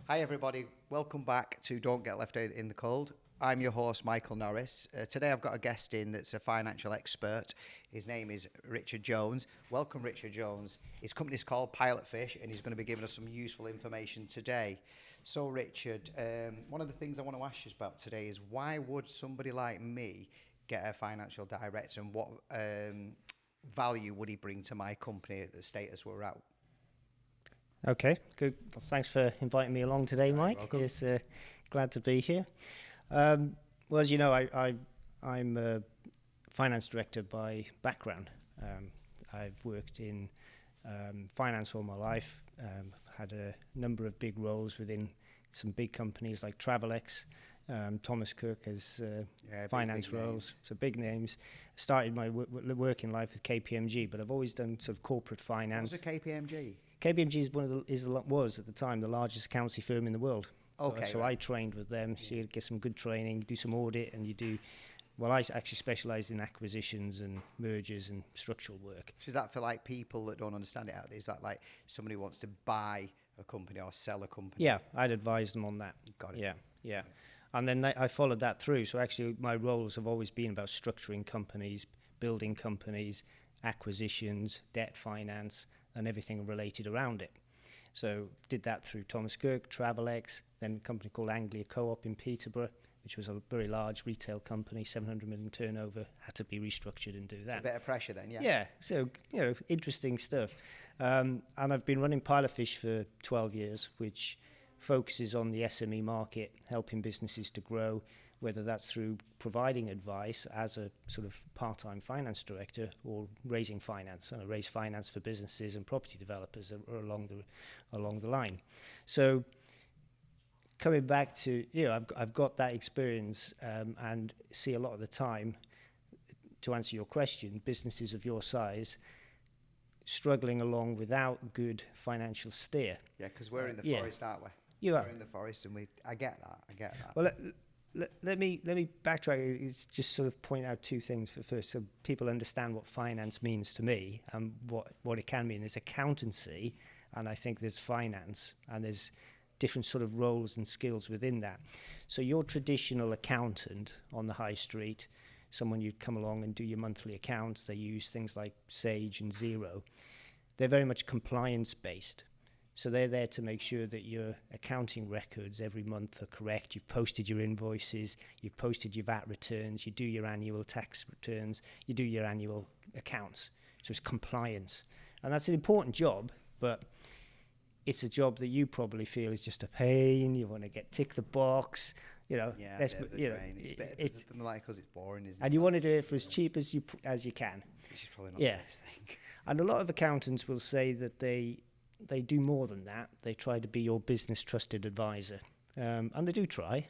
Hi everybody, welcome back to Don't Get Left Out in the Cold. I'm your host, Michael Norris. Today I've got a guest in that's a financial expert. His name is Richard Jones. Welcome, Richard Jones. His company's called Pilotfish, and he's going to be giving us some useful information today. So, Richard, one of the things I want to ask you about today is why would somebody like me get a financial director, and what value would he bring to my company at the status we're at? Okay, good. Well, thanks for inviting me along today, Mike. Welcome. It's glad to be here. Well, as you know, I'm a finance director by background. I've worked in finance all my life, had a number of big roles within some big companies like Travelex, Thomas Cook as finance big roles, names. so big names. Started my working life with KPMG, but I've always done sort of corporate finance. What was a KPMG? KPMG was at the time the largest accountancy firm in the world. So right. I trained with them. So you get some good training, do some audit, and you do. Well, I actually specialised in acquisitions and mergers and structural work. So is that for like people that don't understand it out there? Is that like somebody wants to buy a company or sell a company? Yeah, I'd advise them on that. Got it. Yeah. And then I followed that through. So actually, my roles have always been about structuring companies, building companies, acquisitions, debt finance, and everything related around it. So did that through Thomas Cook, Travelex, then a company called Anglia Co-op in Peterborough, which was a very large retail company, 700 million turnover, had to be restructured and do that. A bit of pressure then, yeah. Yeah, so, interesting stuff. And I've been running Pilotfish for 12 years, which focuses on the SME market, helping businesses to grow, whether that's through providing advice as a sort of part-time finance director or raising finance. And I raise finance for businesses and property developers along the line. So coming back to, I've got that experience and see a lot of the time, to answer your question, businesses of your size struggling along without good financial steer. Yeah, because we're in the forest, aren't we? We're in the forest, and I get that. Well, let me backtrack. It's just sort of point out two things for first, so people understand what finance means to me and what it can mean. There's accountancy, and I think there's finance, and there's different sort of roles and skills within that. So your traditional accountant on the high street, someone you'd come along and do your monthly accounts, they use things like Sage and Xero. They're very much compliance based. So they're there to make sure that your accounting records every month are correct. You've posted your invoices, you've posted your VAT returns, you do your annual tax returns, you do your annual accounts. So it's compliance. And that's an important job, but it's a job that you probably feel is just a pain. You want to tick the box, Yeah, it's a bit because it's boring, isn't it? And you want to do it for as cheap as you can. Which is probably not the best thing. And a lot of accountants will say that they do more than that. They try to be your business trusted advisor. And they do try,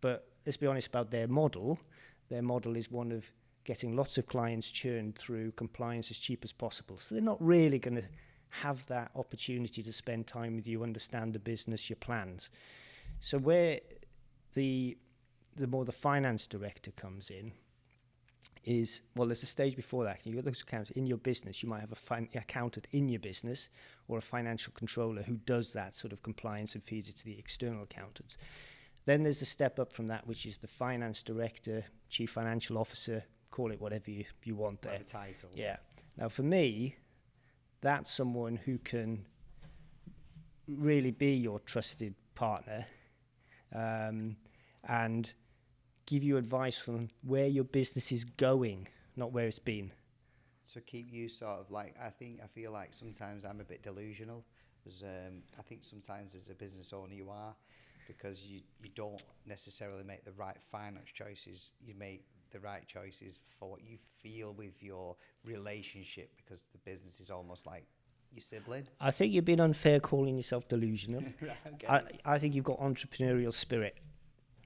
but let's be honest about their model. Their model is one of getting lots of clients churned through compliance as cheap as possible. So they're not really going to have that opportunity to spend time with you, understand the business, your plans. So where the more the finance director comes in is, well, there's a stage before that. You've got those accountants in your business. You might have a accountant in your business or a financial controller who does that sort of compliance and feeds it to the external accountants. Then there's a step up from that, which is the finance director, chief financial officer, call it whatever you want there. The title. Yeah. Now, for me, that's someone who can really be your trusted partner and give you advice from where your business is going, not where it's been. So keep you sort of like, I feel like sometimes I'm a bit delusional. I think sometimes as a business owner you are, because you don't necessarily make the right finance choices. You make the right choices for what you feel with your relationship, because the business is almost like your sibling. I think you've been unfair calling yourself delusional. Okay. I think you've got entrepreneurial spirit.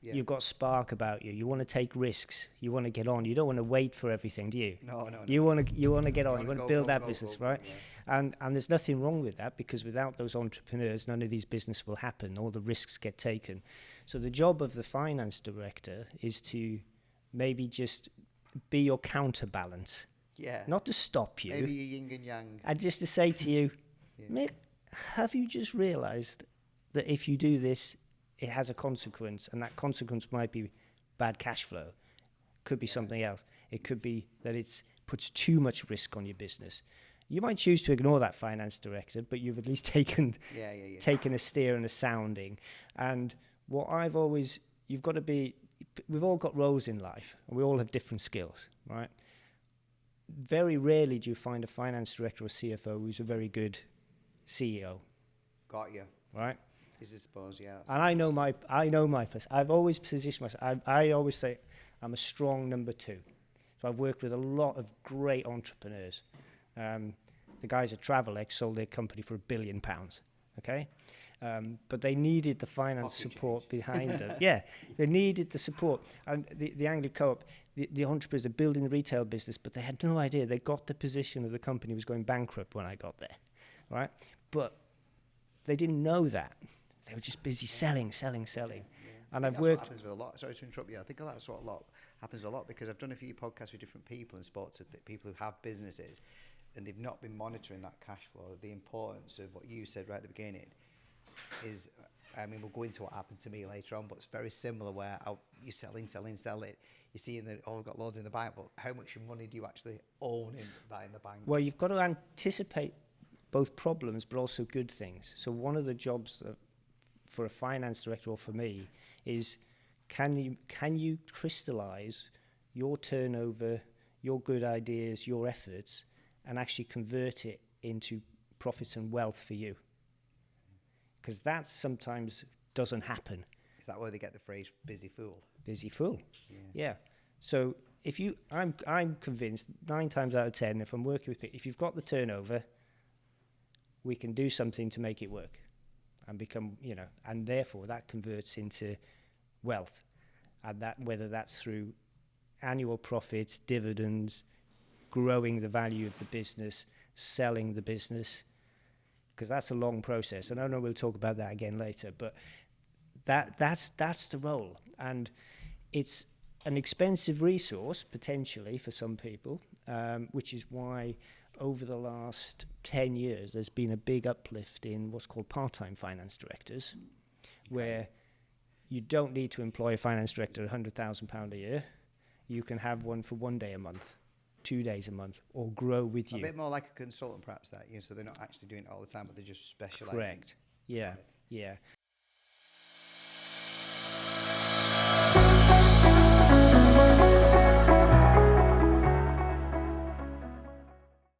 Yeah. You've got spark about you. You want to take risks. You want to get on. You don't want to wait for everything, do you? No. You want to get on. You want to build that go, business, go, right? Yeah. And there's nothing wrong with that, because without those entrepreneurs, none of these business will happen. All the risks get taken. So the job of the finance director is to maybe just be your counterbalance. Yeah. Not to stop you. Maybe yin and yang. And just to say to you, mate, have you just realised that if you do this, it has a consequence, and that consequence might be bad cash flow. Could be something else. It could be that it puts too much risk on your business. You might choose to ignore that finance director, but you've at least taken a steer and a sounding. And what I've always, you've got to be, we've all got roles in life, and we all have different skills, right? Very rarely do you find a finance director or CFO who's a very good CEO. Got you. Right? I suppose, yeah. And I know my place. I've always positioned myself. I always say I'm a strong number two. So I've worked with a lot of great entrepreneurs. The guys at Travelex sold their company for £1 billion. Okay, but they needed the finance support behind them. Yeah, they needed the support. And the Anglia Co-op, the entrepreneurs are building the retail business, but they had no idea. They got the position of the company was going bankrupt when I got there, right? But they didn't know that. They were just busy selling. Yeah. And I've worked. What happens with a lot. Sorry to interrupt you. I think that's what happens a lot because I've done a few podcasts with different people and spoke to people who have businesses, and they've not been monitoring that cash flow. The importance of what you said right at the beginning is, I mean, we'll go into what happened to me later on, but it's very similar where you're selling. You're seeing that, oh, I've got loads in the bank, but how much money do you actually own in the bank? Well, you've got to anticipate both problems, but also good things. So one of the jobs for a finance director or for me is, can you crystallize your turnover, your good ideas, your efforts, and actually convert it into profits and wealth for you? Because that sometimes doesn't happen. Is that where they get the phrase "busy fool"? Busy fool. Yeah. So I'm convinced 9 times out of 10, if I'm working with people, if you've got the turnover, we can do something to make it work and become, and therefore that converts into wealth. And that, whether that's through annual profits, dividends, growing the value of the business, selling the business, because that's a long process. And I know we'll talk about that again later, but that's the role. And it's an expensive resource, potentially, for some people, which is why over the last 10 years, there's been a big uplift in what's called part-time finance directors, where you don't need to employ a finance director at £100,000 a year. You can have one for 1 day a month, 2 days a month, or grow with you. A bit more like a consultant, perhaps, so they're not actually doing it all the time, but they're just specialising. Correct. Yeah.